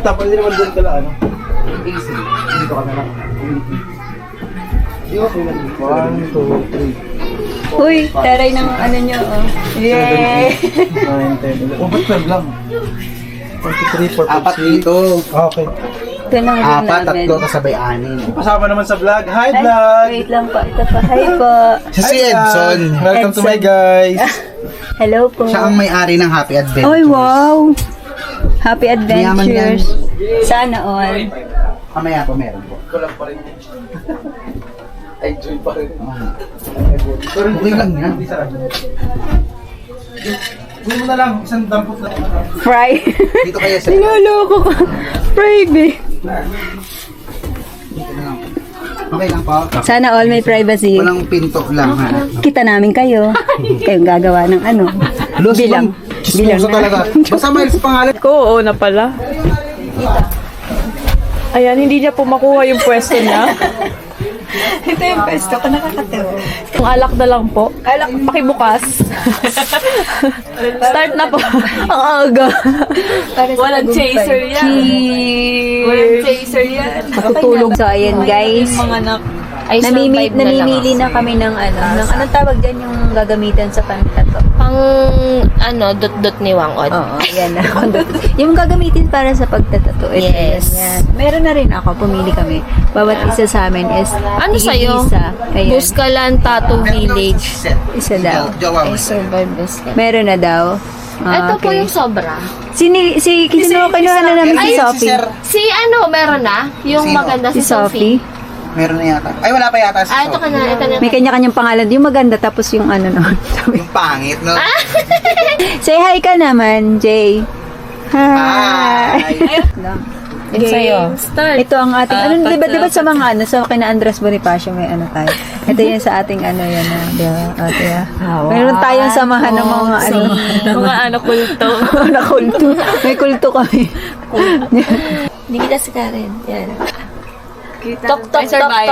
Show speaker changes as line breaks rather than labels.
Basta pwede naman doon kala ano. Easy. Dito ka na lang. Di ba kung 1, 2, 3.
Uy, taray ng ano nyo, oh. Yay!
9, 10, 11. Oh, ba't 12 lang? 1, 2, 3, 4, 5, 6.
Apat dito.
Okay.
Ito na nga
Apat,
namin.
tatlo, kasabay anin.
Kasama naman sa vlog. Hi,
Ay,
vlog!
wait lang po. Ito pa. Hi po.
Siya si
Hi, vlog!
Edson.
Welcome to
Edson.
my guys.
Hello po.
Siya ang may-ari ng Happy Adventures.
Oy, wow! Happy
Mayaman yan.
adventures. Sana all.
Kamaya po meron po.
Kulang pa rin. Enjoy pa rin.
Okay lang yan.
Hindi sarap. Gawin mo na lang. Isang dampot na.
Fry.
Dito kaya sa...
Niloloko ka. Private.
Dito na lang. Okay lang po.
Sana all may privacy.
Walang pinto lang ha.
Kita namin kayo. Kayong gagawa ng ano.
Los,
Bilang.
Chismoso talaga. Basta Miles pangalan.
Oo na pala. Ayan, hindi niya po makuha yung pwesto niya.
Ito yung pesto ko nakakatawa.
Yung alak na lang po. Alak, pakibukas. Start na po.
Ang aga.
Walang chaser yan. Walang chaser yan.
Matutulog. So, ayan guys.
Mga anak.
Namimili na kami ng ano. Ng anong tawag dyan yung gagamitan sa pantato?
Pang ano, dot-dot ni Wangod.
Oo, yan na. Yung gagamitin para sa pagtatato. Ito,
Yes.
yan. Meron na rin ako. Pumili kami. Bawat isa sa amin is
Ano sa'yo?
isa. Ayan.
Buskalan Tattoo Village.
Isa daw.
Jowa mo.
Ay, survive Buskalan.
Meron na daw.
Ito po yung sobra.
Kinuha na namin si
Ay,
Sophie.
Sir.
Si ano, meron na? Yung
Sino?
maganda
Si
si Sophie.
Meron na yata. Ay, wala pa yata si
Ah, ito ka na. Ito na.
May kanya-kanyang pangalan. Yung maganda tapos yung ano naman.
Yung pangit, no?
Say hi ka naman, Jay. Hi.
Yung sa'yo.
Ito ang ating, ano, diba sa mga ano, sa kina Andres Bonifacio may ano tayo. Ito yung sa ating ano yan, diba? Diba? Meron tayong samahan ng mga ano.
Mga ano kulto.
Na kulto. May kulto kami.
Hindi kita si Karen. Yan. Tok, tok, tok, tok.